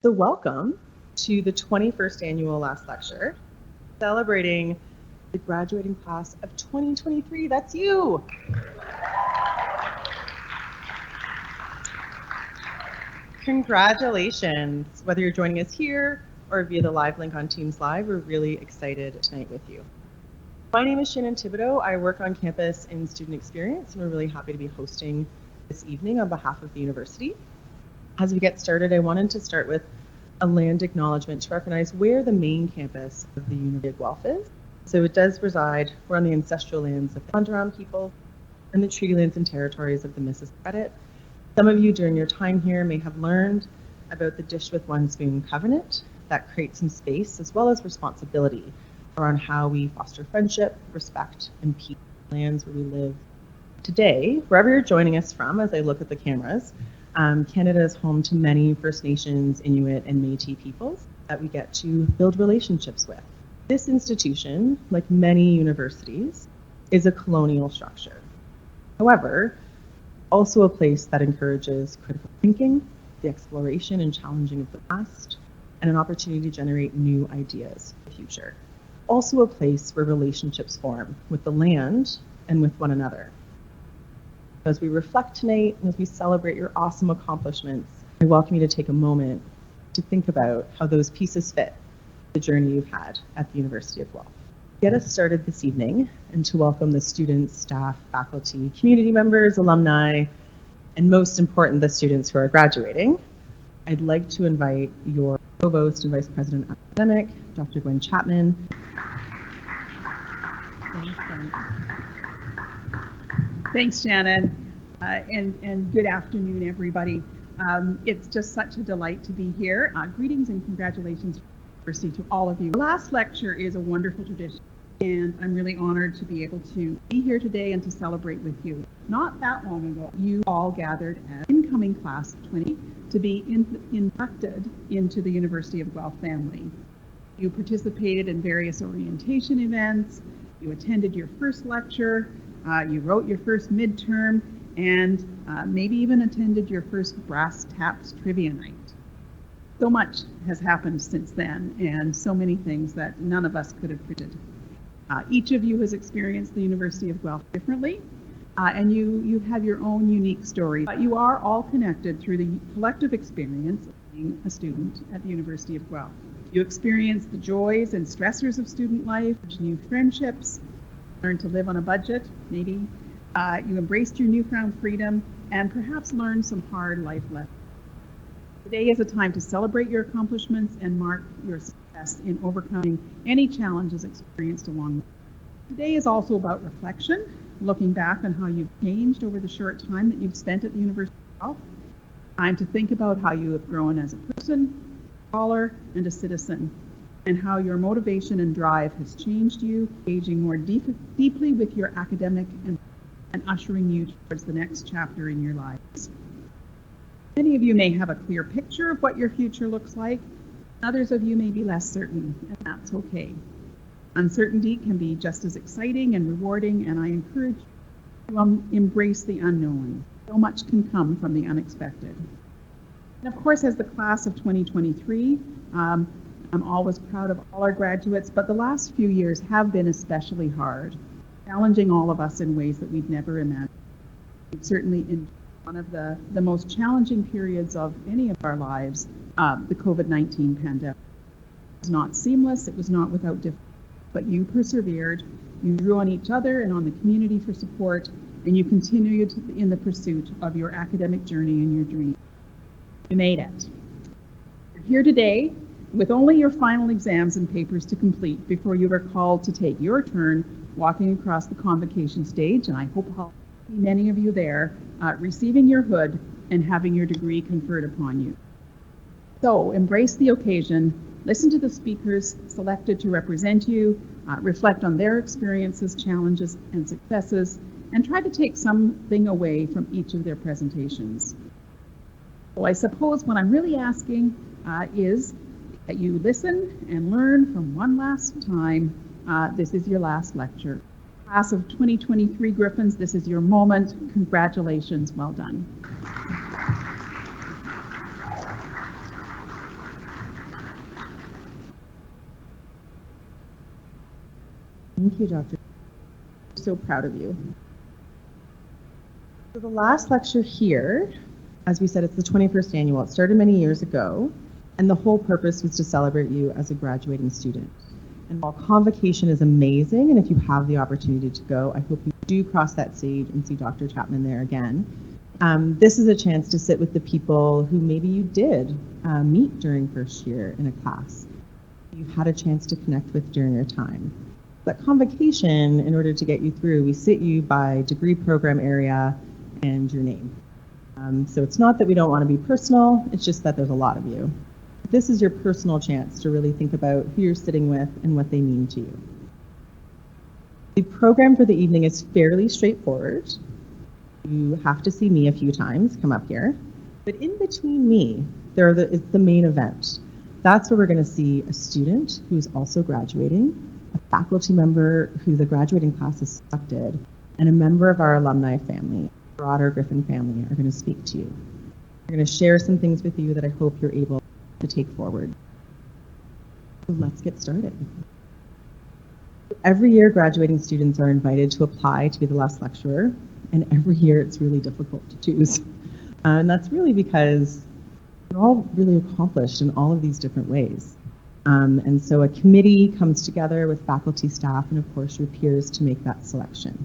So welcome to the 21st annual last lecture, celebrating the graduating class of 2023. That's you. Congratulations. Whether you're joining us here or via the live link on Teams Live, we're really excited tonight with you. My name is Shannon Thibodeau. I work on campus in student experience, and we're really happy to be hosting this evening on behalf of the university. As we get started, I wanted to start with a land acknowledgement to recognize where the main campus of the University of Guelph is. So it does reside, we're on the ancestral lands of the Gondaran people and the treaty lands and territories of the Mississippi Credit. Some of you during your time here may have learned about the Dish with One Spoon covenant that creates some space as well as responsibility around how we foster friendship, respect, and peace in lands where we live. Today, wherever you're joining us from, as I look at the cameras, Canada is home to many First Nations, Inuit, and Métis peoples that we get to build relationships with. This institution, like many universities, is a colonial structure. However, also a place that encourages critical thinking, the exploration and challenging of the past, and an opportunity to generate new ideas for the future. Also a place where relationships form with the land and with one another. As we reflect tonight and as we celebrate your awesome accomplishments, I welcome you to take a moment to think about how those pieces fit the journey you've had at the University of Guelph. To get us started this evening and to welcome the students, staff, faculty, community members, alumni, and most important, the students who are graduating, I'd like to invite your Provost and Vice President Academic, Dr. Gwen Chapman. Thanks, Shannon, and good afternoon, everybody. It's just such a delight to be here. Greetings and congratulations to all of you. The last lecture is a wonderful tradition, and I'm really honored to be able to be here today and to celebrate with you. Not that long ago, you all gathered as incoming class of 20 to be inducted into the University of Guelph family. You participated in various orientation events, you attended your first lecture, you wrote your first midterm, and maybe even attended your first Brass Taps trivia night. So much has happened since then, and so many things that none of us could have predicted. Each of you has experienced the University of Guelph differently, and you have your own unique story. But you are all connected through the collective experience of being a student at the University of Guelph. You experience the joys and stressors of student life, new friendships, learn to live on a budget, maybe. You embraced your newfound freedom and perhaps learned some hard life lessons. Today is a time to celebrate your accomplishments and mark your success in overcoming any challenges experienced along the way. Today is also about reflection, looking back on how you've changed over the short time that you've spent at the University of Guelph. Time to think about how you have grown as a person, a scholar, and a citizen, and how your motivation and drive has changed you, engaging more deeply with your academic and ushering you towards the next chapter in your lives. Many of you may have a clear picture of what your future looks like. Others of you may be less certain, and that's okay. Uncertainty can be just as exciting and rewarding, and I encourage you to embrace the unknown. So much can come from the unexpected. And of course, as the class of 2023, I'm always proud of all our graduates, but the last few years have been especially hard, challenging all of us in ways that we'd never imagined. It's certainly in one of the most challenging periods of any of our lives, the COVID-19 pandemic. It was not seamless, it was not without difficulty, but you persevered, you drew on each other and on the community for support, and you continued in the pursuit of your academic journey and your dream. You made it. You're here today with only your final exams and papers to complete before you are called to take your turn walking across the convocation stage, and I hope I'll see many of you there, receiving your hood and having your degree conferred upon you. So embrace the occasion, listen to the speakers selected to represent you, reflect on their experiences, challenges, and successes, and try to take something away from each of their presentations. So I suppose what I'm really asking is that you listen and learn from one last time. This is your last lecture. Class of 2023 Griffins, this is your moment. Congratulations, well done. Thank you, Dr. I'm so proud of you. So the last lecture here, as we said, it's the 21st annual. It started many years ago, and the whole purpose was to celebrate you as a graduating student. And while convocation is amazing, and if you have the opportunity to go, I hope you do cross that stage and see Dr. Chapman there again. This is a chance to sit with the people who maybe you did meet during first year in a class. You had a chance to connect with during your time. But convocation, in order to get you through, we sit you by degree program area and your name. So it's not that we don't want to be personal, it's just that there's a lot of you. This is your personal chance to really think about who you're sitting with and what they mean to you. The program for the evening is fairly straightforward. You have to see me a few times, come up here. But in between me, it's the main event. That's where we're going to see a student who's also graduating, a faculty member who the graduating class has selected, and a member of our alumni family, broader Griffin family, are going to speak to you. We're going to share some things with you that I hope you're able to take forward. So let's get started. Every year, graduating students are invited to apply to be the last lecturer, and every year it's really difficult to choose. And that's really because they're all really accomplished in all of these different ways. And so a committee comes together with faculty, staff, and of course your peers to make that selection.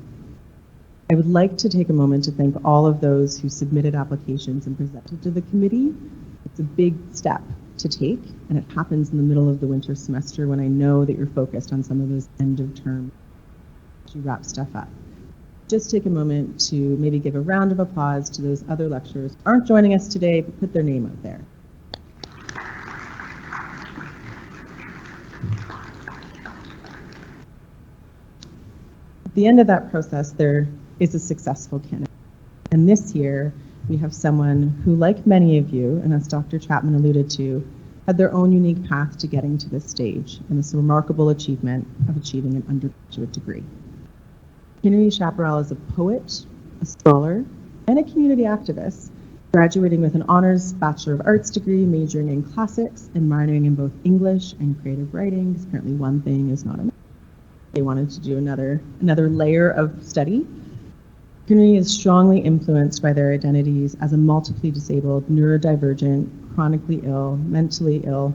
I would like to take a moment to thank all of those who submitted applications and presented to the committee. It's a big step to take, and it happens in the middle of the winter semester when I know that you're focused on some of those end of term to wrap stuff up. Just take a moment to maybe give a round of applause to those other lecturers who aren't joining us today, but put their name out there. At the end of that process, there is a successful candidate. And this year, we have someone who, like many of you, and as Dr. Chapman alluded to, had their own unique path to getting to this stage and this remarkable achievement of achieving an undergraduate degree. Kinnary Chaparral is a poet, a scholar, and a community activist, graduating with an honors Bachelor of Arts degree, majoring in classics and minoring in both English and creative writing, because apparently one thing is not enough. They wanted to do another layer of study. Kinnary is strongly influenced by their identities as a multiply disabled, neurodivergent, chronically ill, mentally ill,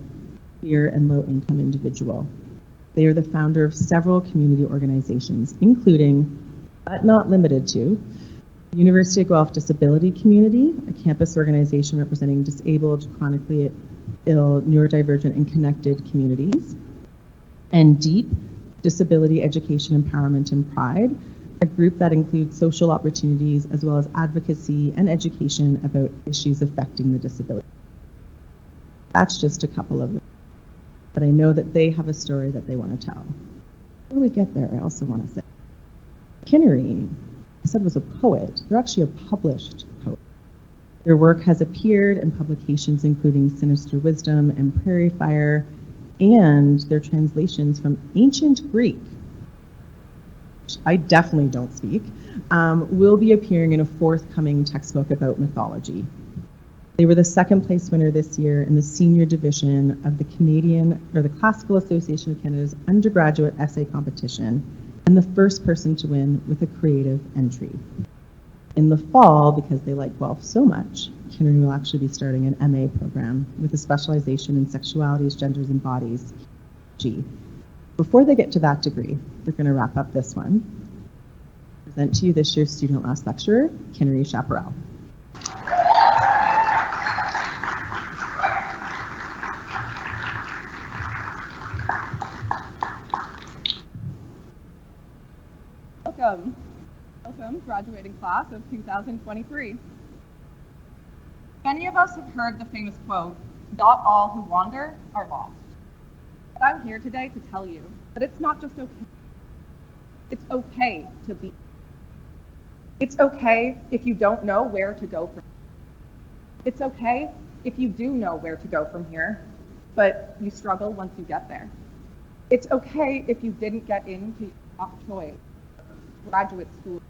queer, and low-income individual. They are the founder of several community organizations, including, but not limited to, the University of Guelph Disability Community, a campus organization representing disabled, chronically ill, neurodivergent, and connected communities, and DEEP, Disability Education Empowerment and Pride, a group that includes social opportunities as well as advocacy and education about issues affecting the disability. That's just a couple of them. But I know that they have a story that they want to tell. Before we get there, I also want to say, Kinnary, I said, was a poet. They're actually a published poet. Their work has appeared in publications including Sinister Wisdom and Prairie Fire, and their translations from ancient Greek, which I definitely don't speak, will be appearing in a forthcoming textbook about mythology. They were the second place winner this year in the senior division of the Classical Association of Canada's undergraduate essay competition, and the first person to win with a creative entry. In the fall, because they like Guelph so much, Kinnary will actually be starting an MA program with a specialization in sexualities, genders, and bodies, G. Before they get to that degree, they're going to wrap up this one. I present to you this year's student last lecturer, Kinnary Chaparral. Welcome, graduating class of 2023. Many of us have heard the famous quote, "Not all who wander are lost." But I'm here today to tell you that it's not just okay. It's okay to be. It's okay if you don't know where to go from here. It's okay if you do know where to go from here, but you struggle once you get there. It's okay if you didn't get into your top choice, graduate school,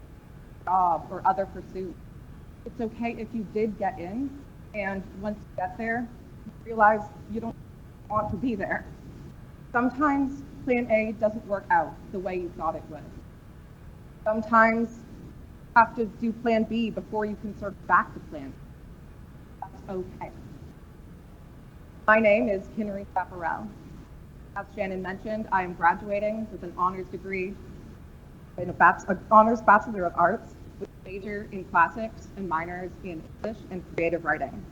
job, or other pursuits. It's okay if you did get in, and once you get there, you realize you don't want to be there. Sometimes plan A doesn't work out the way you thought it would. Sometimes you have to do plan B before you can sort back to plan A. That's okay. My name is Kinnery Chaparral. As Shannon mentioned, I am graduating with an honors degree in an honors Bachelor of Arts with a major in classics and minors in English and creative writing.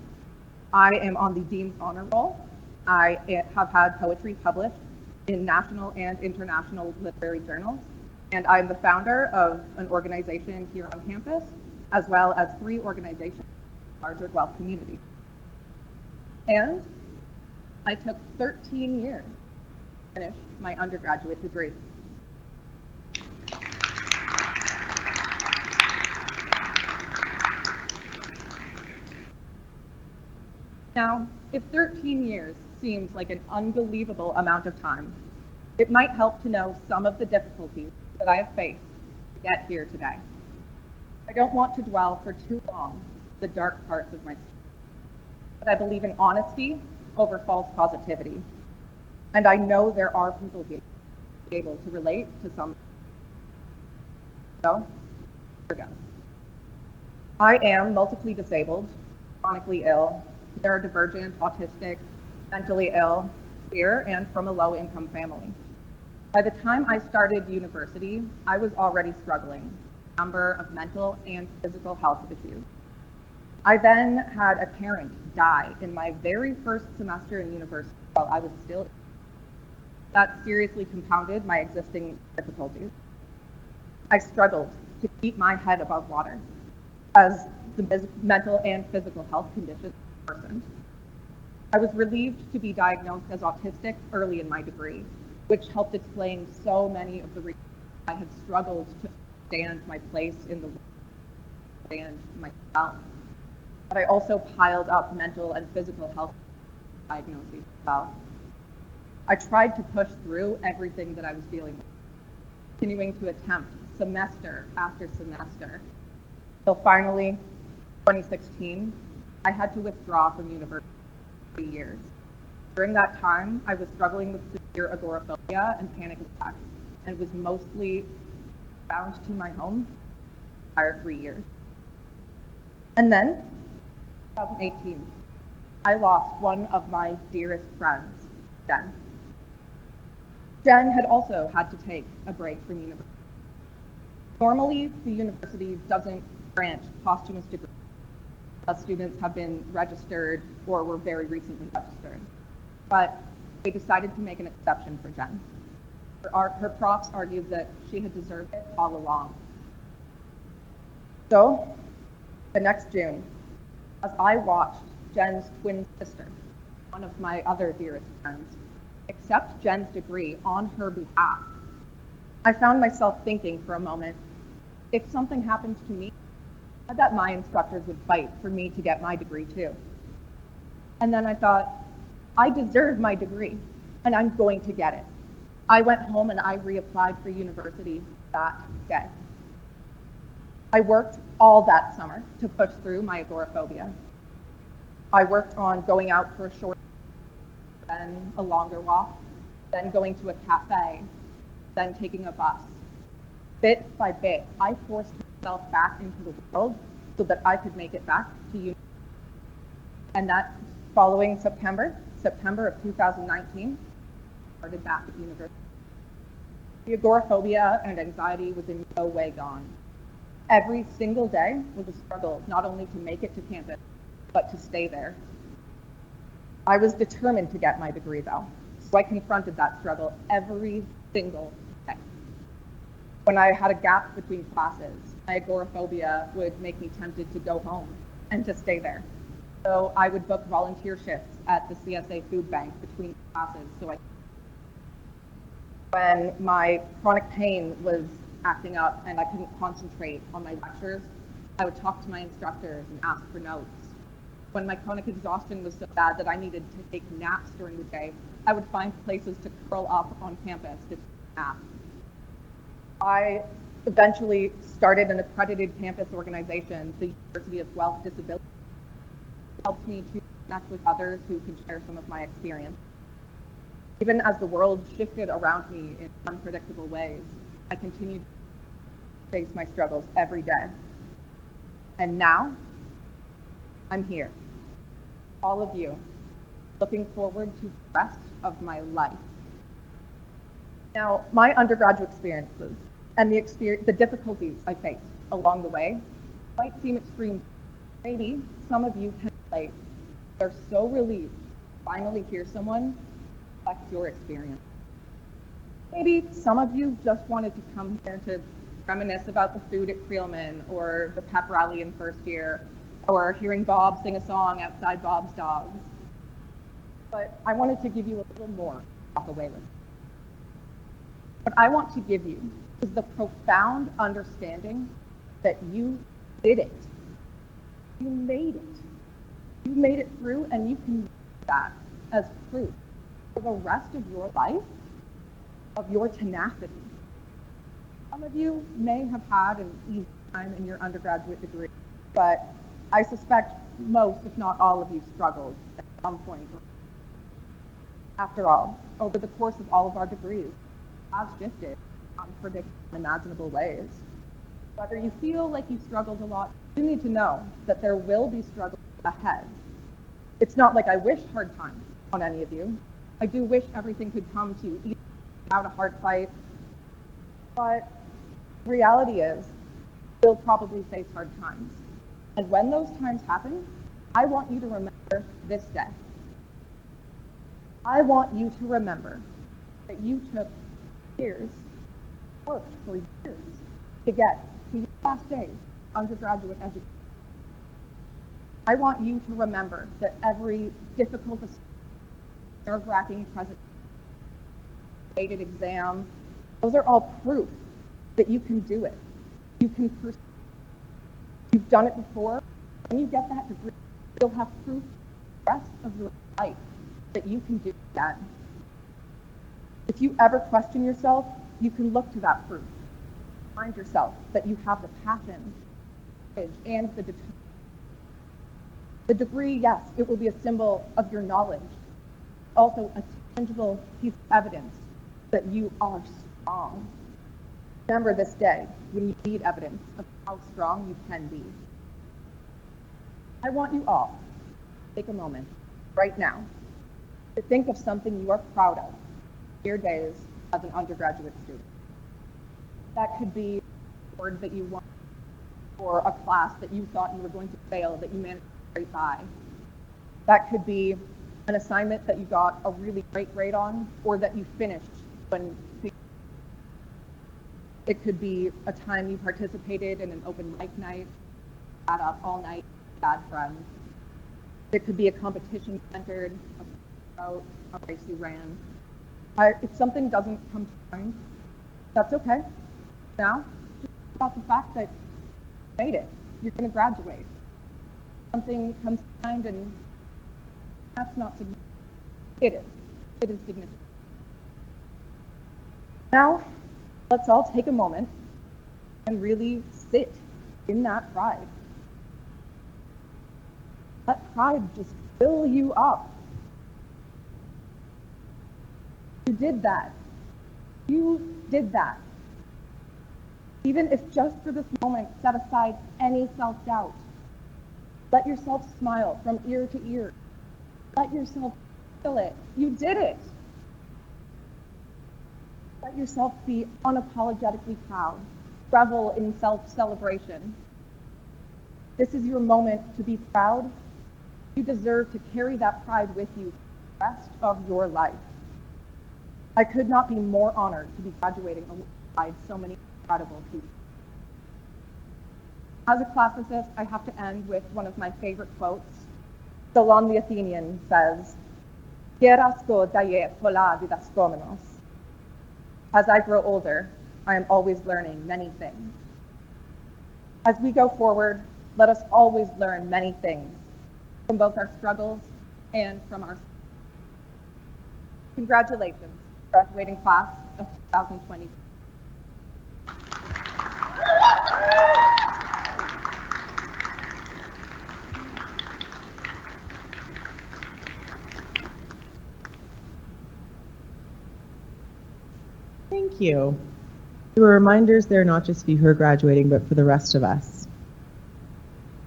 I am on the Dean's Honor Roll. I have had poetry published in national and international literary journals, and I'm the founder of an organization here on campus, as well as 3 organizations in the larger Guelph community. And I took 13 years to finish my undergraduate degree. Now, if 13 years seems like an unbelievable amount of time, it might help to know some of the difficulties that I have faced to get here today. I don't want to dwell for too long on the dark parts of my story, but I believe in honesty over false positivity. And I know there are people here able to relate to some. So, here goes. I am multiply disabled, chronically ill, neurodivergent, autistic, mentally ill, queer, and from a low-income family. By the time I started university, I was already struggling with a number of mental and physical health issues. I then had a parent die in my very first semester in university while I was still ill. That seriously compounded my existing difficulties. I struggled to keep my head above water as the mental and physical health conditions worsened. I was relieved to be diagnosed as autistic early in my degree, which helped explain so many of the reasons I had struggled to understand my place in the world, understand myself. But I also piled up mental and physical health diagnoses as well. I tried to push through everything that I was dealing with, continuing to attempt semester after semester, until finally, 2016, I had to withdraw from university for 3 years. During that time, I was struggling with severe agoraphobia and panic attacks, and was mostly bound to my home for the entire 3 years. And then, 2018, I lost one of my dearest friends, Jen. Jen had also had to take a break from university. Normally, the university doesn't grant posthumous degrees unless students have been registered or were very recently registered. But they decided to make an exception for Jen. Her profs argued that she had deserved it all along. So, the next June, as I watched Jen's twin sister, one of my other dearest friends, accept Jen's degree on her behalf, I found myself thinking for a moment, if something happened to me, I bet my instructors would fight for me to get my degree too. And then I thought, I deserve my degree, and I'm going to get it. I went home and I reapplied for university that day. I worked all that summer to push through my agoraphobia. I worked on going out for a short, then a longer walk, then going to a cafe, then taking a bus. Bit by bit, I forced myself back into the world so that I could make it back to university. And that following September of 2019, I started back at university. The agoraphobia and anxiety was in no way gone. Every single day was a struggle, not only to make it to campus, but to stay there. I was determined to get my degree though, so I confronted that struggle every single day. When I had a gap between classes, my agoraphobia would make me tempted to go home and to stay there. So I would book volunteer shifts at the CSA food bank between classes. When my chronic pain was acting up and I couldn't concentrate on my lectures, I would talk to my instructors and ask for notes. When my chronic exhaustion was so bad that I needed to take naps during the day, I would find places to curl up on campus to nap. I eventually started an accredited campus organization, the University of Guelph Disability. It helped me to connect with others who could share some of my experience. Even as the world shifted around me in unpredictable ways, I continued to face my struggles every day. And now, I'm here, all of you, looking forward to the rest of my life. Now, my undergraduate experiences and the difficulties I faced along the way might seem extreme. Maybe some of you can relate. They're so relieved to finally hear someone reflect your experience. Maybe some of you just wanted to come here to reminisce about the food at Creelman or the pep rally in first year or hearing Bob sing a song outside Bob's Dogs. But I wanted to give you a little more to walk away with. What I want to give you is the profound understanding that you did it. You made it. You made it through, and you can use that as proof for the rest of your life of your tenacity. Some of you may have had an easy time in your undergraduate degree, but I suspect most, if not all of you, struggled at some point. After all, over the course of all of our degrees, has shifted in unpredictable, unimaginable ways. Whether you feel like you struggled a lot, you need to know that there will be struggles ahead. It's not like I wish hard times on any of you. I do wish everything could come to you easy without a hard fight. But reality is, you'll probably face hard times. And when those times happen, I want you to remember this day. I want you to remember that you took years, worked for years to get to your last days of undergraduate education. I want you to remember that every difficult, nerve-wracking weighted exam, those are all proof that you can do it. You can pursue. You've done it before. When you get that degree, you'll have proof the rest of your life that you can do that. If you ever question yourself, you can look to that proof. Remind yourself that you have the passion and the determination. The degree, yes, it will be a symbol of your knowledge, also a tangible piece of evidence that you are strong. Remember this day when you need evidence of how strong you can be. I want you all to take a moment right now to think of something you are proud of in your days as an undergraduate student. That could be a word that you won or a class that you thought you were going to fail that you managed to grade by. That could be an assignment that you got a really great grade on or that you finished when. It could be a time you participated in an open mic night, sat up all night with bad friends. It could be a competition you entered, a race you ran. If something doesn't come to mind, that's okay. Now, just think about the fact that you made it. You're going to graduate. Something comes to mind and that's not significant. It is. It is significant. Now, let's all take a moment and really sit in that pride. Let pride just fill you up. You did that. You did that. Even if just for this moment, set aside any self-doubt. Let yourself smile from ear to ear. Let yourself feel it. You did it. Let yourself be unapologetically proud. Revel in self-celebration. This is your moment to be proud. You deserve to carry that pride with you for the rest of your life. I could not be more honored to be graduating alongside so many incredible people. As a classicist, I have to end with one of my favorite quotes. Solon the Athenian says, "Hierasco daie pola didaskomenos." As I grow older, I am always learning many things. As we go forward, let us always learn many things from both our struggles and from our. Congratulations, graduating class of 2020. Thank you. There were reminders there not just for you who are graduating, but for the rest of us.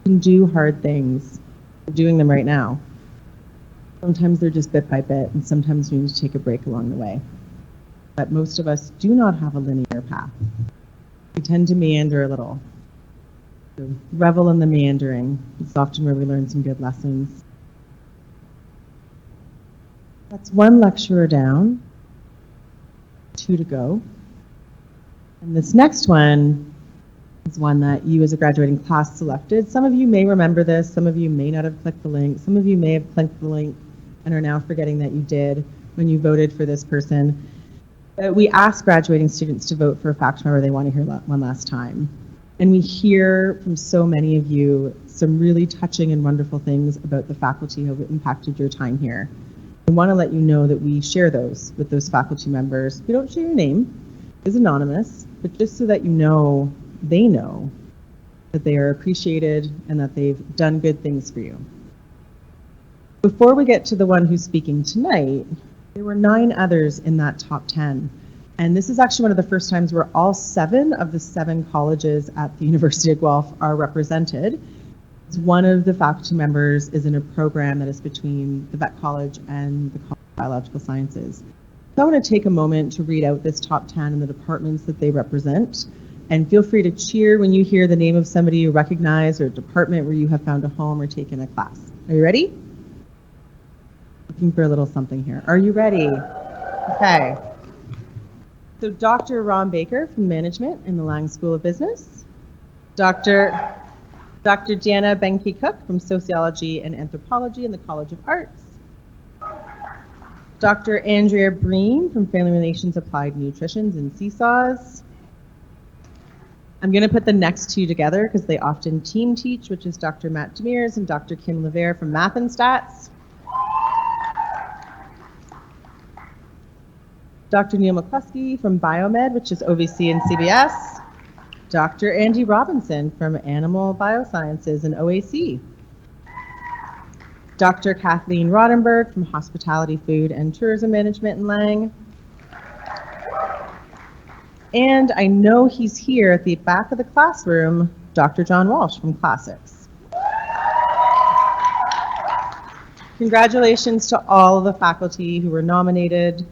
You can do hard things. We're doing them right now. Sometimes they're just bit by bit, and sometimes we need to take a break along the way. But most of us do not have a linear path. We tend to meander a little. So revel in the meandering. It's often where we learn some good lessons. That's one lecturer down, 2 to go. And this next one is one that you as a graduating class selected. Some of you may remember this, some of you may not have clicked the link, some of you may have clicked the link and are now forgetting that you did when you voted for this person. We ask graduating students to vote for a faculty member they want to hear one last time. And we hear from so many of you some really touching and wonderful things about the faculty who have impacted your time here. I want to let you know that we share those with those faculty members. We don't share your name, it's anonymous, but just so that you know, they know that they are appreciated and that they've done good things for you. Before we get to the one who's speaking tonight, there were 9 others in that top 10. And this is actually one of the first times where all 7 of the 7 colleges at the University of Guelph are represented. One of the faculty members is in a program that is between the Vet College and the College of Biological Sciences. So I want to take a moment to read out this top 10 and the departments that they represent. And feel free to cheer when you hear the name of somebody you recognize or a department where you have found a home or taken a class. Are you ready? Looking for a little something here. Are you ready? Okay. So Dr. Ron Baker from Management in the Lang School of Business. Dr. Jana Benke-Cook from Sociology and Anthropology in the College of Arts. Dr. Andrea Breen from Family Relations Applied Nutrition in Seesaws. I'm going to put the next 2 together because they often team teach, which is Dr. Matt Demers and Dr. Kim Levere from Math and Stats. Dr. Neil McCluskey from Biomed, which is OVC and CBS. Dr. Andy Robinson from Animal Biosciences and OAC. Dr. Kathleen Rodenberg from Hospitality, Food, and Tourism Management in Lang. And I know he's here at the back of the classroom, Dr. John Walsh from Classics. Congratulations to all of the faculty who were nominated.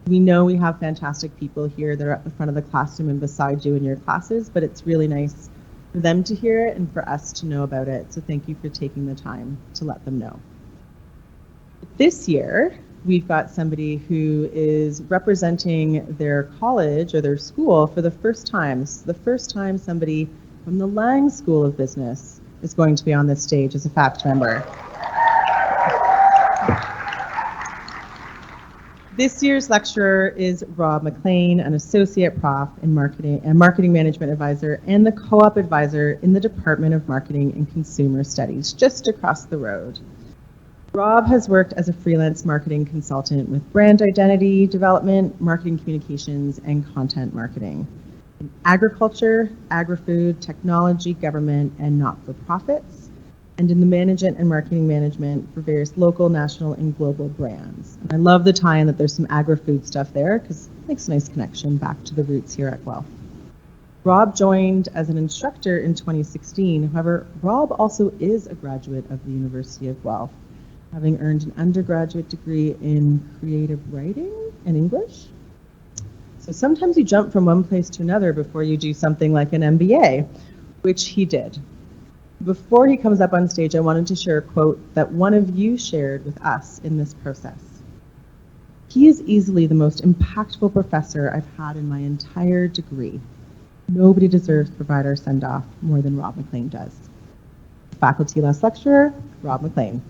We know we have fantastic people here that are at the front of the classroom and beside you in your classes, but it's really nice for them to hear it and for us to know about it. So thank you for taking the time to let them know. This year, we've got somebody who is representing their college or their school for the first time. This is the first time somebody from the Lang School of Business is going to be on this stage as a faculty member. This year's lecturer is Rob McLean, an associate prof in marketing and marketing management advisor and the co-op advisor in the Department of Marketing and Consumer Studies, just across the road. Rob has worked as a freelance marketing consultant with brand identity development, marketing communications, and content marketing in agriculture, agri-food, technology, government, and not-for-profits, and in the management and marketing management for various local, national, and global brands. And I love the tie-in that there's some agri-food stuff there because it makes a nice connection back to the roots here at Guelph. Rob joined as an instructor in 2016. However, Rob also is a graduate of the University of Guelph, having earned an undergraduate degree in creative writing and English. So sometimes you jump from one place to another before you do something like an MBA, which he did. Before he comes up on stage, I wanted to share a quote that one of you shared with us in this process. He is easily the most impactful professor I've had in my entire degree. Nobody deserves to provide our send-off more than Rob McLean does. Faculty last lecturer, Rob McLean.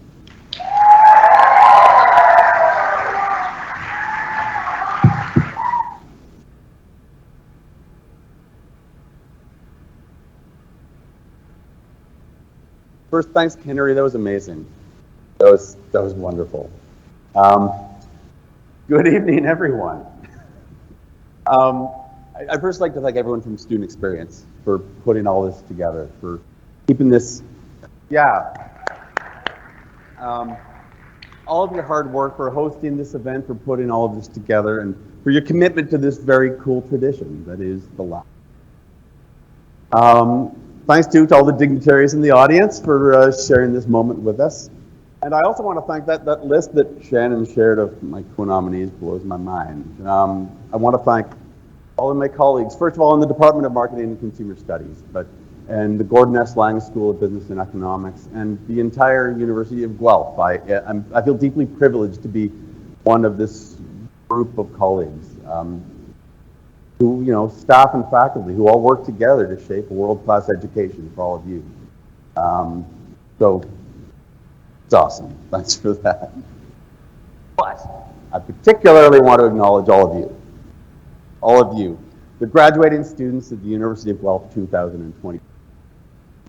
First, thanks, Henry. That was amazing. That was wonderful. Good evening, everyone. I'd first like to thank everyone from Student Experience for putting all this together, for keeping this, all of your hard work for hosting this event, for putting all of this together, and for your commitment to this very cool tradition that is the lab. Thanks to all the dignitaries in the audience for sharing this moment with us. And I also want to thank that list that Shannon shared of my co-nominees blows my mind. I want to thank all of my colleagues, first of all in the Department of Marketing and Consumer Studies, and the Gordon S. Lang School of Business and Economics, and the entire University of Guelph. I feel deeply privileged to be one of this group of colleagues who, staff and faculty, who all work together to shape a world-class education for all of you. So it's awesome. Thanks for that. But I particularly want to acknowledge all of you, the graduating students of the University of Guelph 2020.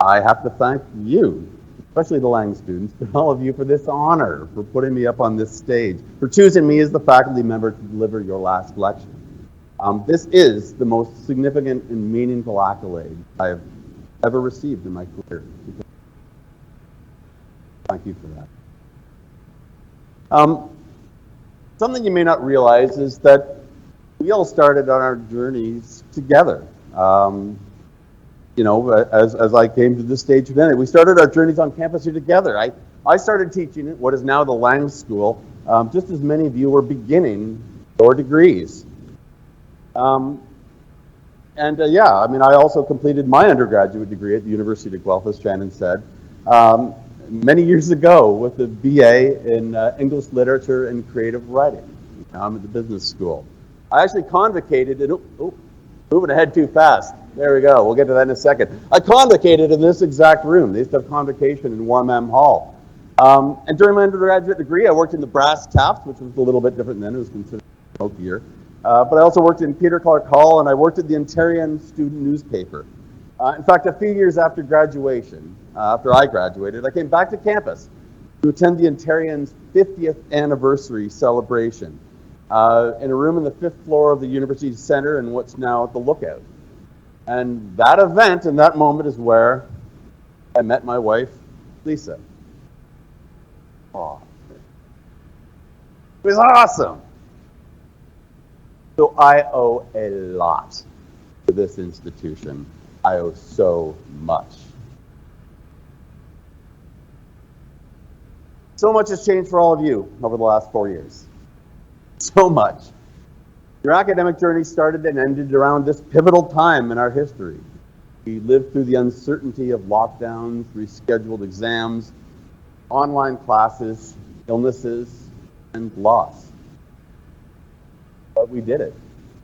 I have to thank you, especially the Lang students, but all of you for this honor, for putting me up on this stage, for choosing me as the faculty member to deliver your last lecture. This is the most significant and meaningful accolade I have ever received in my career. Thank you for that. Something you may not realize is that we all started on our journeys together. As I came to this stage today, we started our journeys on campus here together. I started teaching at what is now the Lang School, just as many of you were beginning your degrees. I also completed my undergraduate degree at the University of Guelph, as Shannon said, many years ago with a BA in English Literature and Creative Writing at the business school. I actually convocated, moving ahead too fast. There we go. We'll get to that in a second. I convocated in this exact room. They used to have convocation in Warmam Hall. And during my undergraduate degree, I worked in the brass taps, which was a little bit different then. It was considered smokier. But I also worked in Peter Clark Hall, and I worked at the Ontarian student newspaper. In fact, a few years after graduation, after I graduated, I came back to campus to attend the Ontarian's 50th anniversary celebration in a room on the 5th floor of the University Center in what's now the Lookout. And that event and that moment is where I met my wife, Lisa. Oh, it was awesome. So I owe a lot to this institution. I owe so much. So much has changed for all of you over the last 4 years. So much. Your academic journey started and ended around this pivotal time in our history. We lived through the uncertainty of lockdowns, rescheduled exams, online classes, illnesses, and loss. But we did it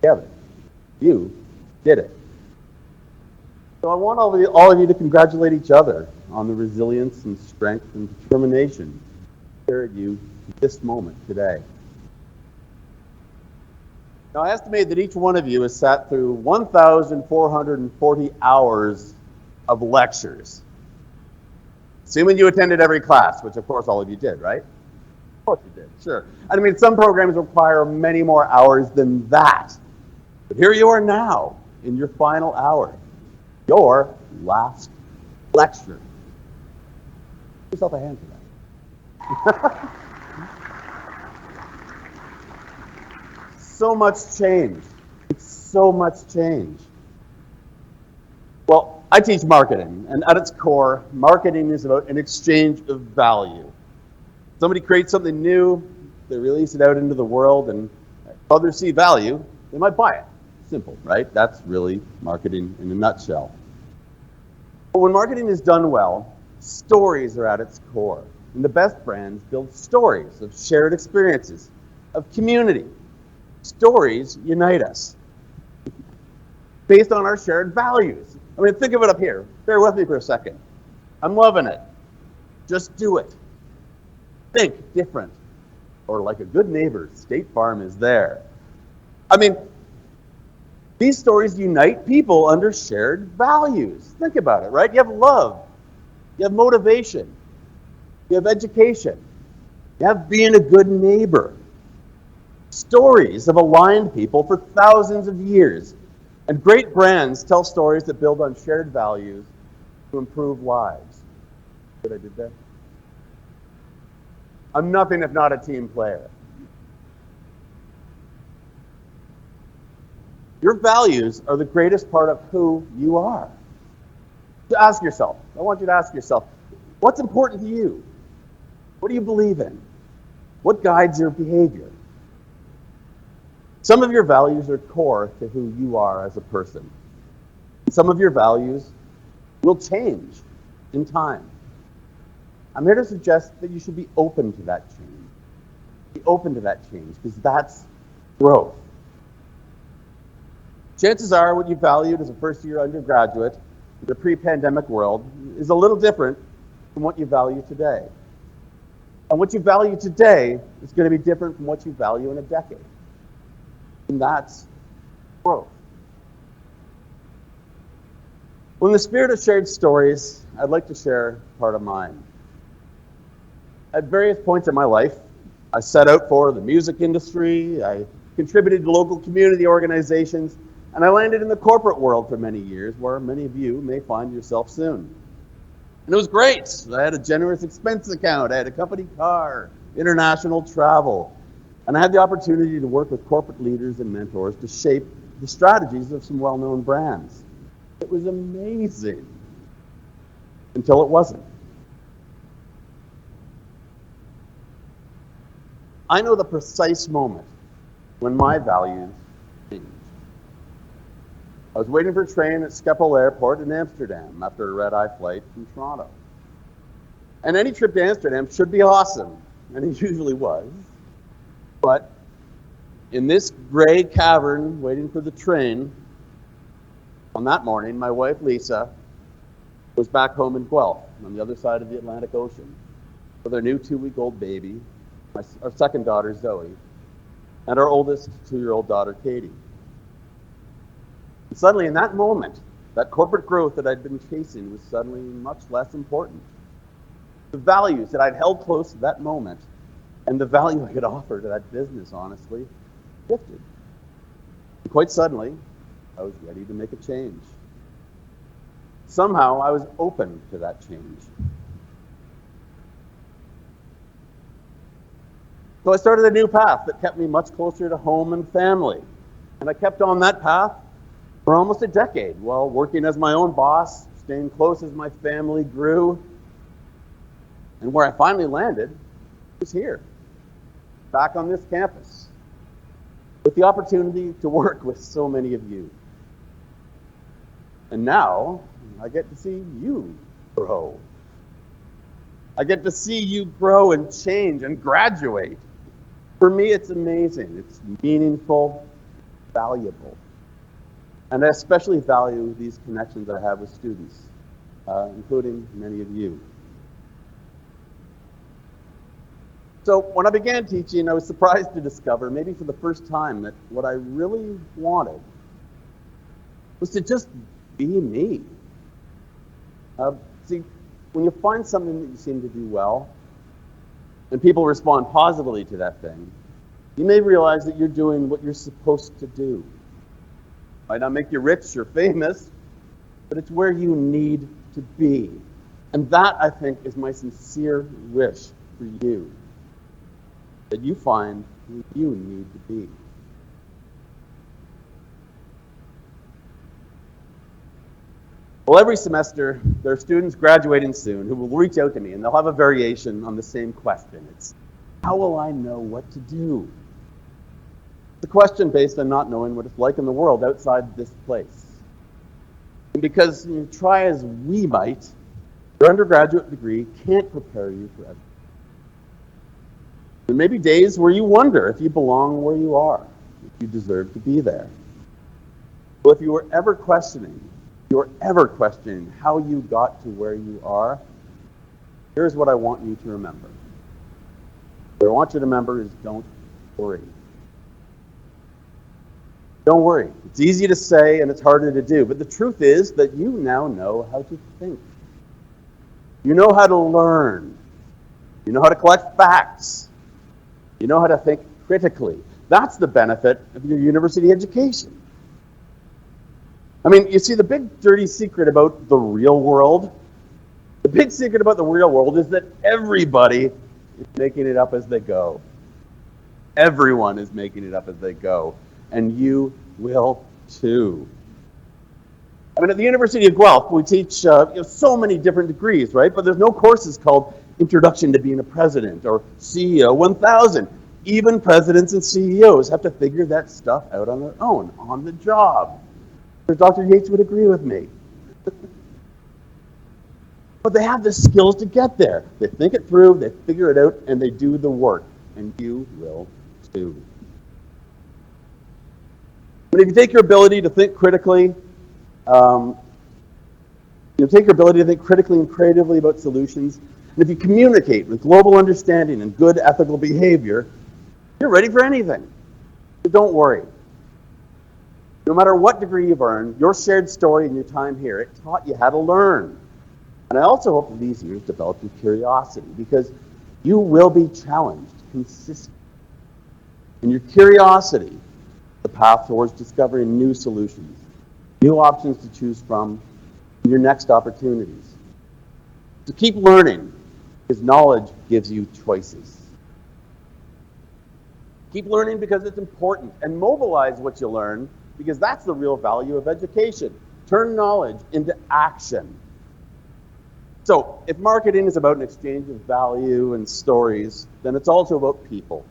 together. You did it. So I want all of you to congratulate each other on the resilience and strength and determination that carried you to this moment today. Now, I estimate that each one of you has sat through 1,440 hours of lectures. Assuming you attended every class, which of course all of you did, right? Of course you did, sure. I mean, some programs require many more hours than that. But here you are now, in your final hour, your last lecture. Give yourself a hand for that. So much change. So much change. Well, I teach marketing, and at its core, marketing is about an exchange of value. Somebody creates something new, they release it out into the world, and if others see value, they might buy it. Simple, right? That's really marketing in a nutshell. But when marketing is done well, stories are at its core. And the best brands build stories of shared experiences, of community. Stories unite us based on our shared values. I mean, think of it up here. Bear with me for a second. I'm loving it. Just do it. Think different. Or like a good neighbor, State Farm is there. I mean, these stories unite people under shared values. Think about it, right? You have love. You have motivation. You have education. You have being a good neighbor. Stories have aligned people for thousands of years. And great brands tell stories that build on shared values to improve lives. What I did there? I'm nothing if not a team player. Your values are the greatest part of who you are. So ask yourself, I want you to ask yourself, what's important to you? What do you believe in? What guides your behavior? Some of your values are core to who you are as a person. Some of your values will change in time. I'm here to suggest that you should be open to that change. Be open to that change, because that's growth. Chances are what you valued as a first-year undergraduate in the pre-pandemic world is a little different from what you value today. And what you value today is going to be different from what you value in a decade. And that's growth. Well, in the spirit of shared stories, I'd like to share part of mine. At various points in my life, I set out for the music industry, I contributed to local community organizations, and I landed in the corporate world for many years, where many of you may find yourself soon. And it was great. I had a generous expense account, I had a company car, international travel, and I had the opportunity to work with corporate leaders and mentors to shape the strategies of some well-known brands. It was amazing, until it wasn't. I know the precise moment when my values changed. I was waiting for a train at Schiphol Airport in Amsterdam after a red-eye flight from Toronto. And any trip to Amsterdam should be awesome, and it usually was. But in this gray cavern waiting for the train, on that morning, my wife Lisa was back home in Guelph on the other side of the Atlantic Ocean with our new 2-week-old baby, our second daughter Zoe, and our oldest 2-year-old daughter Katie. And suddenly in that moment, that corporate growth that I'd been chasing was suddenly much less important. The values that I'd held close at that moment and the value I could offer to that business, honestly, shifted. And quite suddenly, I was ready to make a change. Somehow, I was open to that change. So I started a new path that kept me much closer to home and family. And I kept on that path for almost a decade, while working as my own boss, staying close as my family grew. And where I finally landed was here, back on this campus, with the opportunity to work with so many of you. And now, I get to see you grow. I get to see you grow and change and graduate. For me, it's amazing. It's meaningful, valuable. And I especially value these connections I have with students, including many of you. So when I began teaching, I was surprised to discover, maybe for the first time, that what I really wanted was to just be me. See, when you find something that you seem to do well, and people respond positively to that thing, you may realize that you're doing what you're supposed to do. Might not make you rich or famous, but it's where you need to be. And that, I think, is my sincere wish for you, that you find who you need to be. Well, every semester, there are students graduating soon who will reach out to me, and they'll have a variation on the same question. It's, how will I know what to do? It's a question based on not knowing what it's like in the world outside this place. And because try as we might, your undergraduate degree can't prepare you for everything. There may be days where you wonder if you belong where you are, if you deserve to be there. Well, if you were ever questioning how you got to where you are, here's what I want you to remember. What I want you to remember is, don't worry. Don't worry. It's easy to say and it's harder to do, but the truth is that you now know how to think. You know how to learn. You know how to collect facts. You know how to think critically. That's the benefit of your university education. I mean, you see, the big dirty secret about the real world, is that everybody is making it up as they go. Everyone is making it up as they go, and you will too. I mean, at the University of Guelph, we teach so many different degrees, right? But there's no courses called Introduction to Being a President or CEO 1000. Even presidents and CEOs have to figure that stuff out on their own, on the job. Dr. Yates would agree with me. But they have the skills to get there. They think it through, they figure it out, and they do the work. And you will too. But if you take your ability to think critically, and creatively about solutions, and if you communicate with global understanding and good ethical behavior, you're ready for anything. So don't worry. No matter what degree you've earned, your shared story and your time here, it taught you how to learn. And I also hope that these years develop your curiosity, because you will be challenged consistently. And your curiosity, the path towards discovering new solutions, new options to choose from, and your next opportunities. So keep learning, because knowledge gives you choices. Keep learning because it's important, and mobilize what you learn, because that's the real value of education. Turn knowledge into action. So if marketing is about an exchange of value and stories, then it's also about people.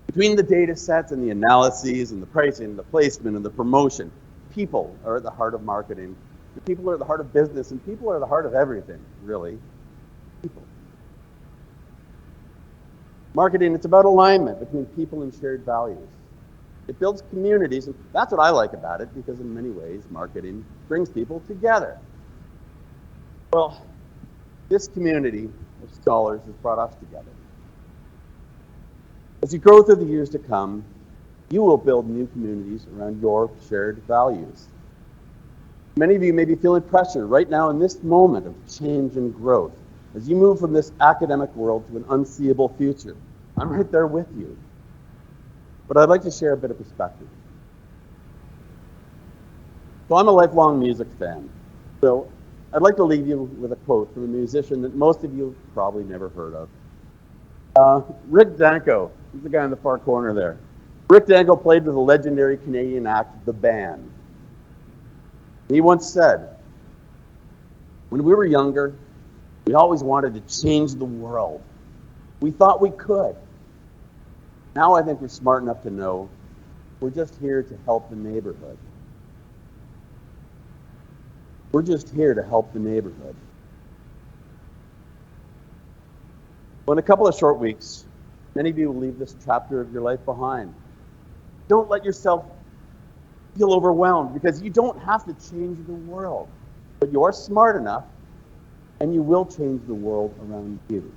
Between the data sets and the analyses and the pricing and the placement and the promotion, people are at the heart of marketing. The people are at the heart of business, and people are at the heart of everything, really. People. Marketing, it's about alignment between people and shared values. It builds communities, and that's what I like about it, because in many ways, marketing brings people together. Well, this community of scholars has brought us together. As you grow through the years to come, you will build new communities around your shared values. Many of you may be feeling pressure right now in this moment of change and growth as you move from this academic world to an unseeable future. I'm right there with you. But I'd like to share a bit of perspective. So I'm a lifelong music fan. So I'd like to leave you with a quote from a musician that most of you have probably never heard of. Rick Danko, he's the guy in the far corner there. Rick Danko played with the legendary Canadian act, The Band. He once said, when we were younger, we always wanted to change the world. We thought we could. Now I think we're smart enough to know we're just here to help the neighborhood. We're just here to help the neighborhood. Well, in a couple of short weeks, many of you will leave this chapter of your life behind. Don't let yourself feel overwhelmed, because you don't have to change the world. But you're smart enough, and you will change the world around you.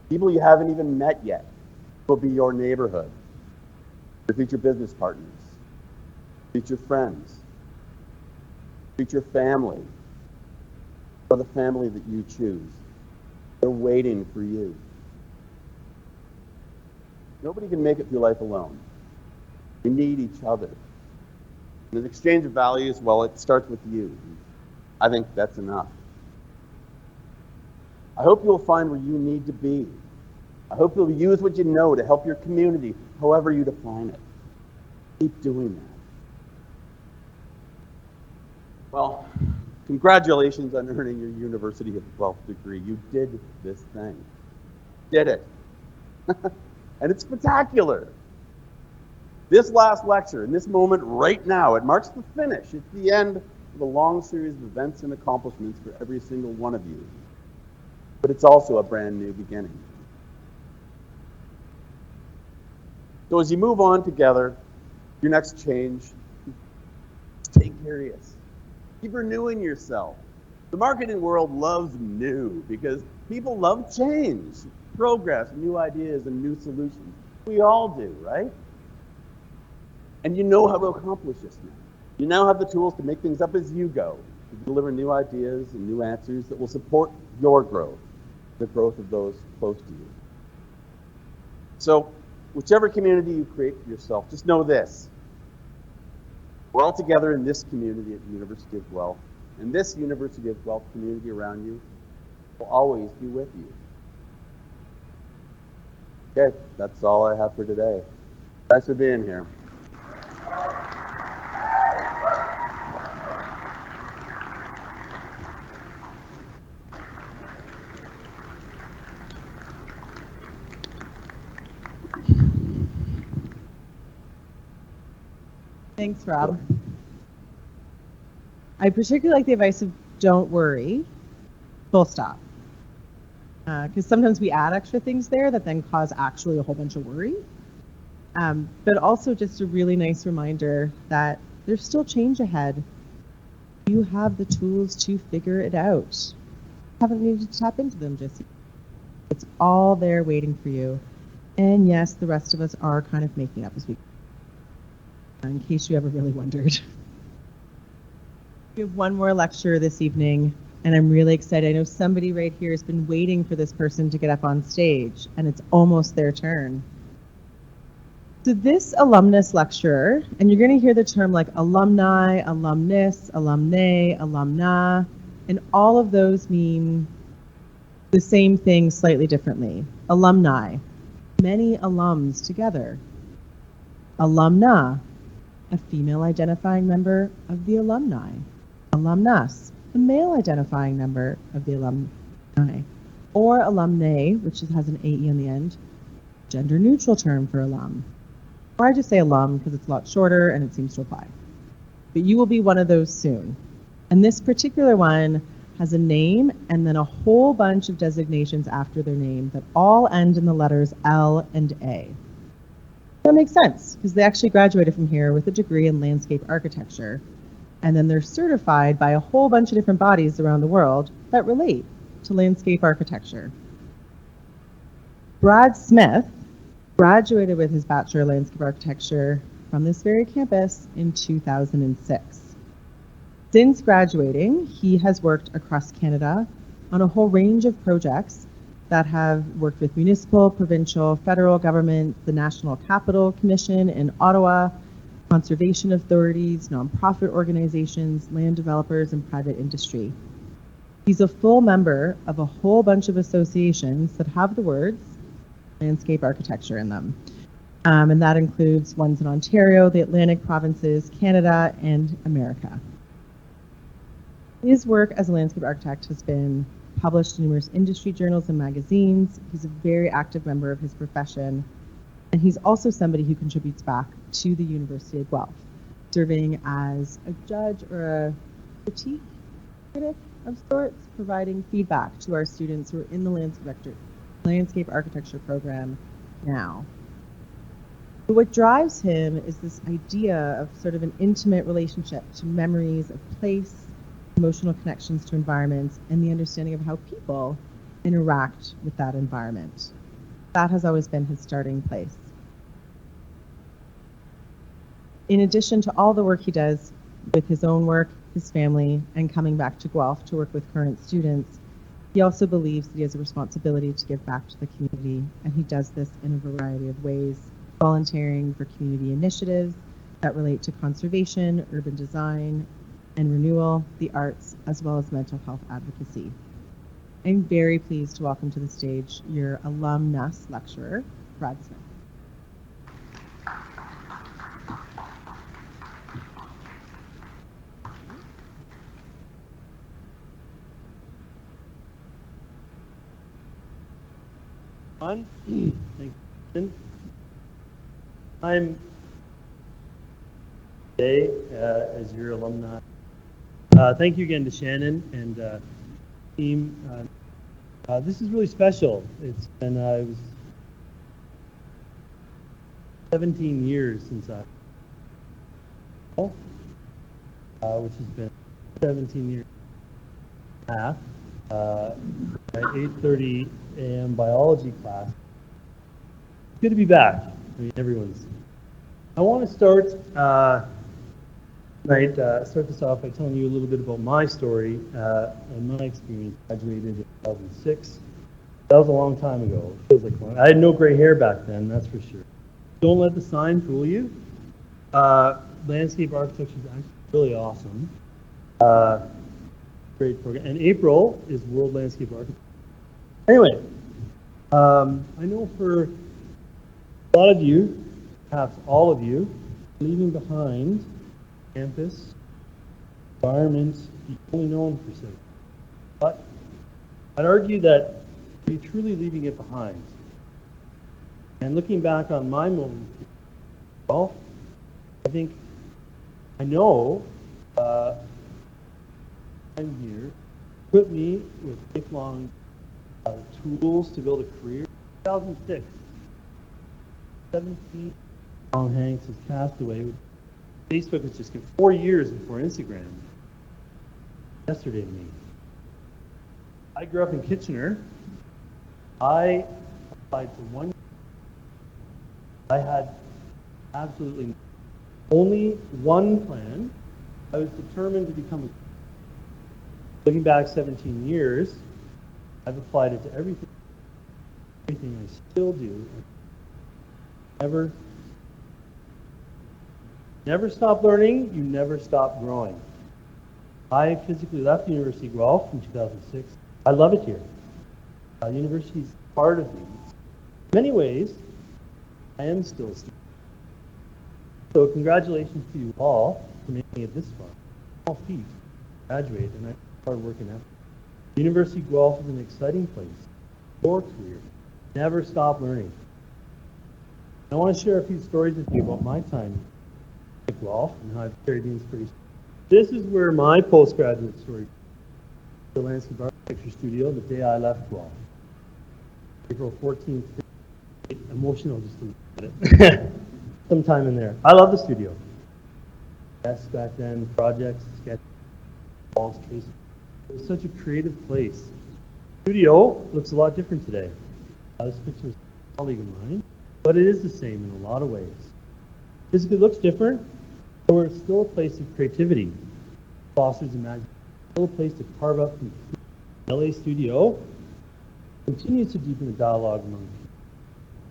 People you haven't even met yet will be your neighborhood, your future business partners, future friends, future family, or the family that you choose. They're waiting for you. Nobody can make it through life alone. We need each other. And the exchange of values, well, it starts with you. I think that's enough. I hope you'll find where you need to be. I hope you'll use what you know to help your community, however you define it. Keep doing that. Well, congratulations on earning your University of Guelph degree. You did this thing. Did it. And it's spectacular. This last lecture, in this moment right now, it marks the finish. It's the end of a long series of events and accomplishments for every single one of you. But it's also a brand new beginning. So as you move on together, your next change, stay curious. Keep renewing yourself. The marketing world loves new, because people love change, progress, new ideas, and new solutions. We all do, right? And you know how to accomplish this now. You now have the tools to make things up as you go, to deliver new ideas and new answers that will support your growth, the growth of those close to you. So, whichever community you create for yourself, just know this. We're all together in this community at the University of Guelph, and this University of Guelph community around you, will always be with you. Okay, that's all I have for today. Thanks for being here. Thanks, Rob. I particularly like the advice of don't worry, full stop. Because sometimes we add extra things there that then cause actually a whole bunch of worry. But also just a really nice reminder that there's still change ahead. You have the tools to figure it out. You haven't needed to tap into them just yet. It's all there waiting for you. And yes, the rest of us are kind of making up as we go, in case you ever really wondered. We have one more lecture this evening, and I'm really excited. I know somebody right here has been waiting for this person to get up on stage, and it's almost their turn. So this alumnus lecturer, and you're going to hear the term like alumni, alumnus, alumnae, alumna, and all of those mean the same thing slightly differently. Alumni, many alums together. Alumna, a female identifying member of the alumni. Alumnus, a male identifying member of the alumni. Or alumnae, which has an AE on the end, gender neutral term for alum. Or I just say alum because it's a lot shorter and it seems to apply. But you will be one of those soon. And this particular one has a name and then a whole bunch of designations after their name that all end in the letters L and A. That makes sense because they actually graduated from here with a degree in landscape architecture. And then they're certified by a whole bunch of different bodies around the world that relate to landscape architecture. Brad Smith graduated with his Bachelor of Landscape Architecture from this very campus in 2006. Since graduating, he has worked across Canada on a whole range of projects that have worked with municipal, provincial, federal government, the National Capital Commission in Ottawa, conservation authorities, nonprofit organizations, land developers, and private industry. He's a full member of a whole bunch of associations that have the words landscape architecture in them. And that includes ones in Ontario, the Atlantic provinces, Canada, and America. His work as a landscape architect has been published in numerous industry journals and magazines. He's a very active member of his profession. And he's also somebody who contributes back to the University of Guelph, serving as a judge or a critique critic of sorts, providing feedback to our students who are in the landscape architecture program now. But what drives him is this idea of sort of an intimate relationship to memories of place, emotional connections to environments, and the understanding of how people interact with that environment. That has always been his starting place. In addition to all the work he does with his own work, his family, and coming back to Guelph to work with current students, he also believes that he has a responsibility to give back to the community, and he does this in a variety of ways, volunteering for community initiatives that relate to conservation, urban design, and renewal, the arts, as well as mental health advocacy. I'm very pleased to welcome to the stage your alumnus lecturer, Brad Smith. Thank you. I'm today as your alumni. Thank you again to Shannon and team. This is really special. It's been it was 17 years since which has been 17 years and a half. At 8:30 a.m. biology class. It's good to be back. I mean, everyone's. I want to start start this off by telling you a little bit about my story and my experience. I graduated in 2006. That was a long time ago. It feels like long. I had no gray hair back then, that's for sure. Don't let the sign fool you. Landscape architecture is actually really awesome. Great program. And April is World Landscape Architecture. Anyway, I know for a lot of you, perhaps all of you, leaving behind campus, environment you've only known for six. But I'd argue that you're truly leaving it behind. And looking back on my moment, well, I know I'm here, put me with lifelong tools to build a career. 2006, 17, Tom Hanks has passed away. Facebook was just 4 years before Instagram. Yesterday to me. I grew up in Kitchener. I applied to one. I had absolutely only one plan. I was determined to become a. Looking back 17 years, I've applied it to everything I still do. Never stop learning, you never stop growing. I physically left the University of Guelph in 2006. I love it here. The university is part of me. In many ways, I am still a student. So congratulations to you all for making it this far. All feet, graduate, and I hard work and effort. The University of Guelph is an exciting place. Your career. Never stop learning. I want to share a few stories with you about my time at Guelph and how I've carried these pretty. This is where my postgraduate story. The landscape architecture studio the day I left Guelph. April 14th. Emotional just to look at it. Sometime in there. I love the studio. Yes, back then, projects, sketches, walls, traces. It was such a creative place. Studio looks a lot different today. This picture is a colleague of mine, but it is the same in a lot of ways. Physically looks different, but it's still a place of creativity. Fosters imagination. Still a place to carve up from the LA studio. Continues to deepen the dialogue among people.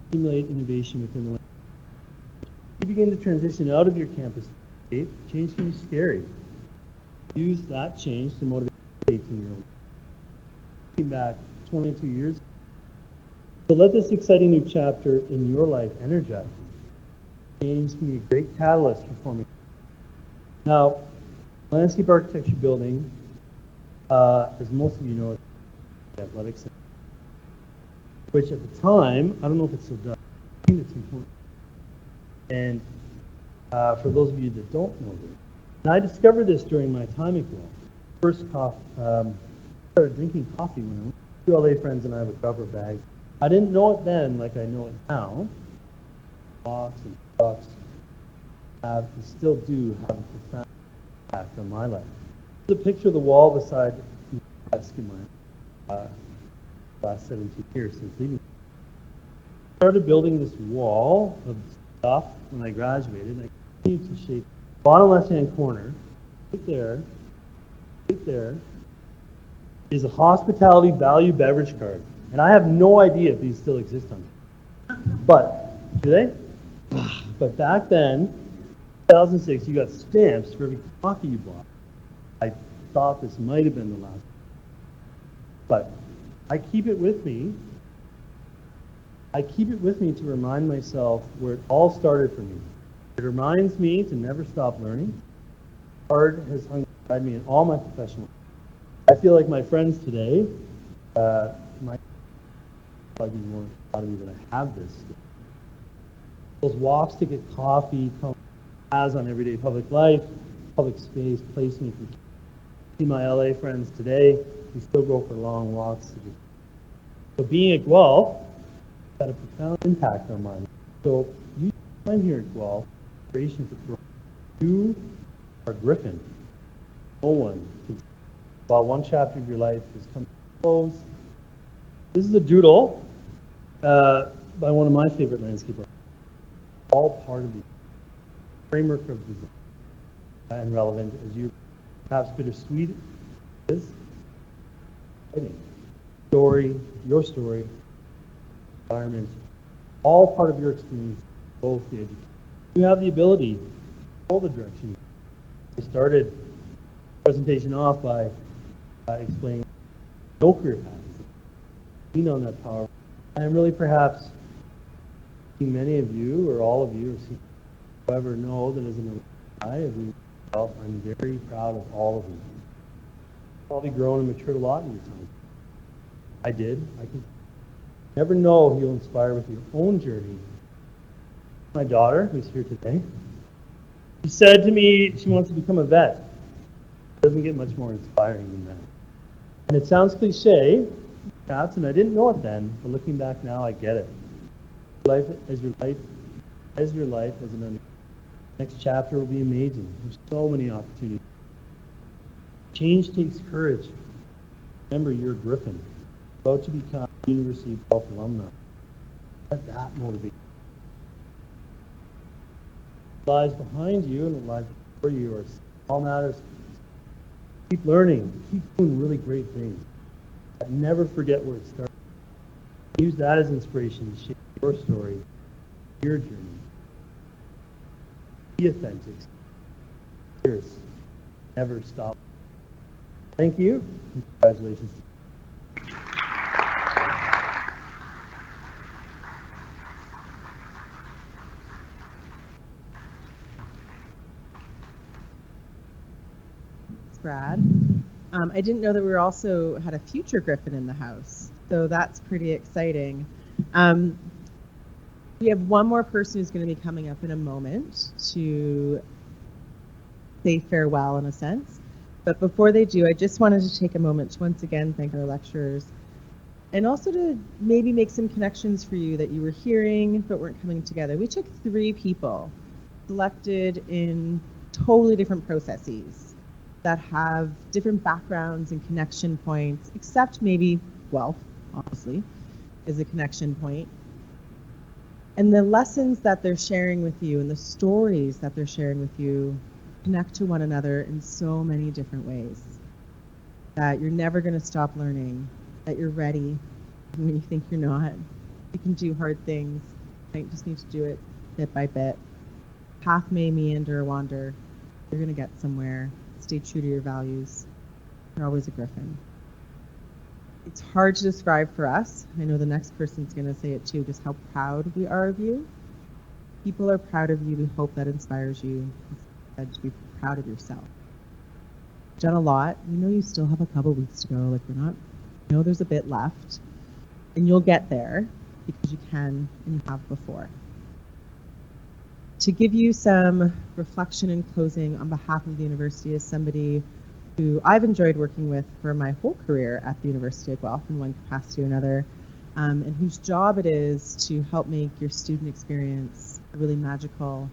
Stimulate innovation within the. You begin to transition out of your campus state. Change can be scary. Use that change to motivate 18-year-olds. Looking back 22 years. So let this exciting new chapter in your life energize you. Change can be a great catalyst for forming. Now, landscape architecture building, as most of you know, is the athletic center, which at the time, I don't know if it's still done, I think it's important. And for those of you that don't know this, and I discovered this during my time at Guelph. First started drinking coffee when I went. Two LA friends and I with rubber bags. I didn't know it then like I know it now. Walks and trucks have and still do have a profound impact on my life. There's a picture of the wall beside the desk in my last 17 years since leaving. I started building this wall of stuff when I graduated. And I continued to shape the bottom left-hand corner. Right there is a hospitality value beverage card. And I have no idea if these still exist on there. But, do they? But back then, 2006, you got stamps for every coffee you bought. I thought this might have been the last. But I keep it with me. I keep it with me to remind myself where it all started for me. It reminds me to never stop learning. Art has hung beside me in all my professional. I feel like my friends today, my probably more proud of me that I have this. Those walks to get coffee, as on everyday public life, public space, placemaking. See my LA friends today, we still go for long walks. So being at Guelph had a profound impact on mine. So you time here at Guelph, inspiration for growth. You are Griffin. No one can. While one chapter of your life has come to a close. This is a doodle by one of my favorite landscape artists. All part of the framework of design and relevant as you perhaps bittersweet is. Story, your story, environment, all part of your experience, both the education. You have the ability to control the direction. I started the presentation off by explaining no career paths. lean on that power. And really perhaps many of you or all of you, or whoever know that as an alumni of Guelph, I'm very proud of all of you. You've probably grown and matured a lot in your time. I did. I can never know who you'll inspire with your own journey. My daughter, who's here today, she said to me she wants to become a vet. It doesn't get much more inspiring than that. And it sounds cliche, perhaps, and I didn't know it then, but looking back now, I get it. Life as your life as an undergraduate. Next chapter will be amazing. There's so many opportunities. Change takes courage. Remember, you're a Griffin, about to become a University of Guelph alumni. Let that motivate. What lies behind you and what lies before you are all matters. Keep learning. Keep doing really great things. Never forget where it started. Use that as inspiration to shape your story, your journey. Be authentic. Cheers. Never stop. Thank you. Congratulations. Thanks, Brad. I didn't know that we also had a future Griffin in the house, so that's pretty exciting. We have one more person who's going to be coming up in a moment to say farewell in a sense. But before they do, I just wanted to take a moment to once again thank our lecturers and also to maybe make some connections for you that you were hearing but weren't coming together. We took 3 people selected in totally different processes that have different backgrounds and connection points, except maybe Guelph, obviously, is a connection point. And the lessons that they're sharing with you and the stories that they're sharing with you connect to one another in so many different ways. That you're never going to stop learning, that you're ready when you think you're not. You can do hard things. You might just need to do it bit by bit. Path may meander or wander. You're going to get somewhere. Stay true to your values. You're always a Griffin. It's hard to describe for us. I know the next person's going to say it too, just how proud we are of you. People are proud of you. We hope that inspires you to be proud of yourself. You've done a lot. We know you still have a couple weeks to go. Like we're not, you know there's a bit left. And you'll get there because you can and you have before. To give you some reflection in closing on behalf of the university as somebody who I've enjoyed working with for my whole career at the University of Guelph in one capacity or another, and whose job it is to help make your student experience a really magical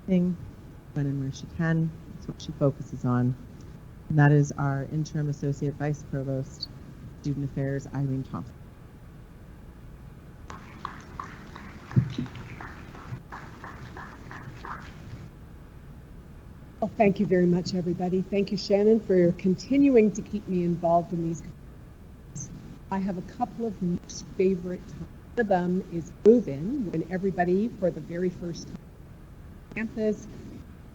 thing when and where she can. That's what she focuses on. And that is our Interim Associate Vice Provost, Student Affairs, Irene Thompson. Well, thank you very much, everybody. Thank you, Shannon, for continuing to keep me involved in these. I have a couple of most favorite times. One of them is move-in, when everybody, for the very first time on campus,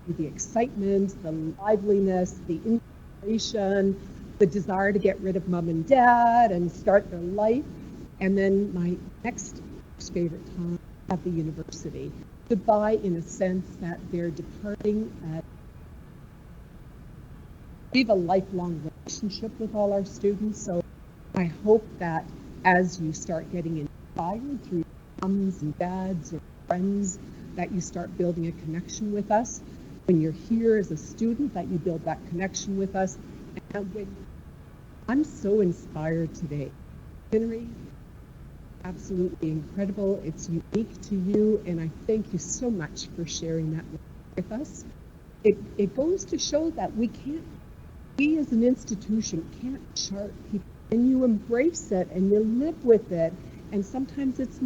the excitement, the liveliness, the inspiration, the desire to get rid of mom and dad and start their life. And then my next most favorite time at the university. Goodbye in a sense that they're departing. We have a lifelong relationship with all our students, so I hope that as you start getting inspired through moms and dads or friends, that you start building a connection with us. When you're here as a student, that you build that connection with us. And I'm so inspired today. Henry, absolutely incredible. It's unique to you, and I thank you so much for sharing that with us. It goes to show that we as an institution can't chart people, and you embrace it and you live with it. And sometimes it's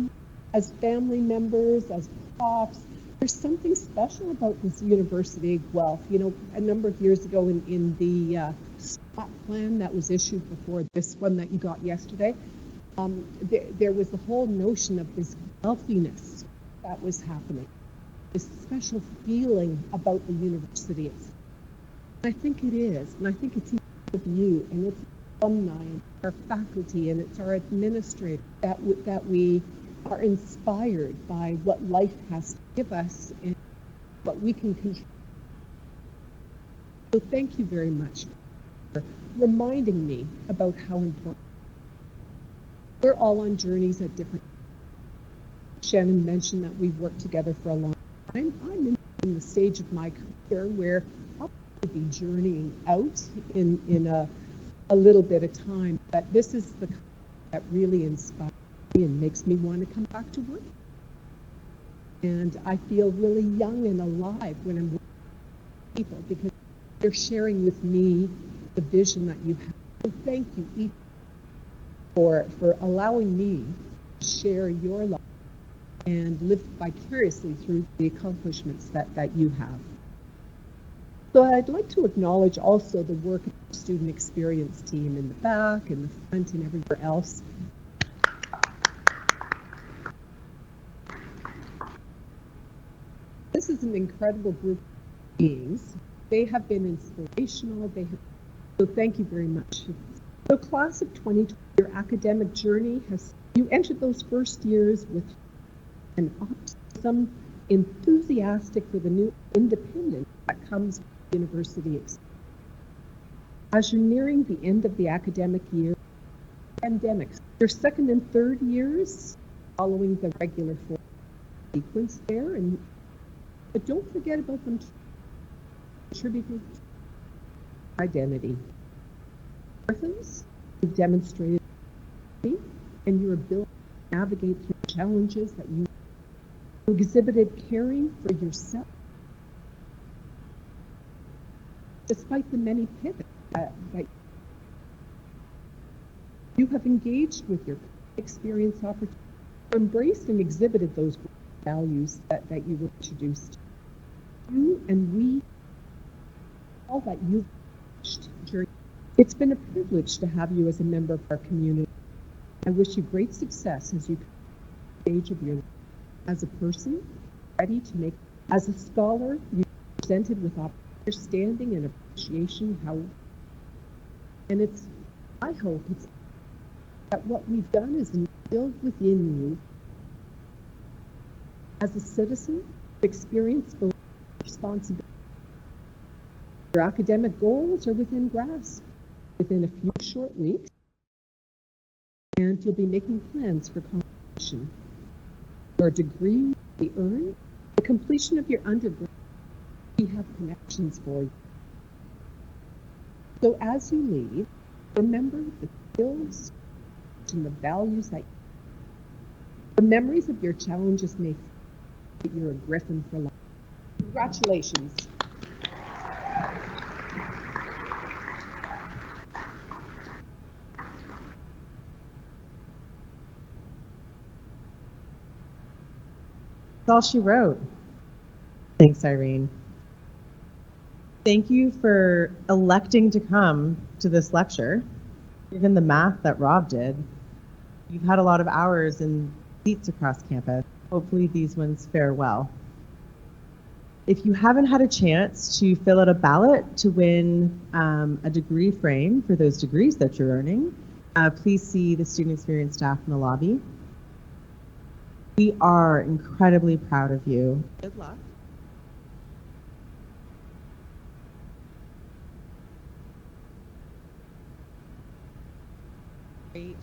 as family members, as profs, there's something special about this University of Guelph. You know, a number of years ago in the SWAT plan that was issued before this one that you got yesterday, there was the whole notion of this Guelphiness that was happening, this special feeling about the university. I think it is, and I think it's each of you, and it's alumni, our faculty, and it's our administrators that we are inspired by what life has to give us and what we can control. So thank you very much for reminding me about how important. We're all on journeys at different. Shannon mentioned that we've worked together for a long time. I'm in the stage of my career where I'll be journeying out in a little bit of time, but this is the kind that really inspires me and makes me want to come back to work. And I feel really young and alive when I'm working with people because they're sharing with me the vision that you have. So thank you each for allowing me to share your life and live vicariously through the accomplishments that you have. So I'd like to acknowledge also the work of the student experience team in the back and the front and everywhere else. This is an incredible group of beings. They have been inspirational. So thank you very much. So class of 2020, your academic journey you entered those first years with an optimism, enthusiastic for the new independence that comes with university experience. As you're nearing the end of the academic year, pandemics, your second and third years following the regular sequence there, but don't forget about them contributing to identity. Orphans, you've demonstrated and your ability to navigate through challenges that you exhibited caring for yourself. Despite the many pivots that you have engaged with your experience opportunities, embraced and exhibited those values that you were introduced to. You and we, all that you've during. It's been a privilege to have you as a member of our community. I wish you great success as you come to the stage of your life. As a person, ready to make, as a scholar, you presented with understanding and appreciation and it's, I hope it's that what we've done is instilled within you as a citizen, experience the responsibility. Your academic goals are within grasp within a few short weeks, and you'll be making plans for competition. Your degree will be earned, the completion of your undergrad, we have connections for you. So as you leave, remember the skills and the values that the memories of your challenges make that you're a griffin for life. Congratulations. That's all she wrote. Thanks, Irene. Thank you for electing to come to this lecture. Given the math that Rob did, you've had a lot of hours in seats across campus. Hopefully these ones fare well. If you haven't had a chance to fill out a ballot to win a degree frame for those degrees that you're earning, please see the student experience staff in the lobby. We are incredibly proud of you. Good luck. Great.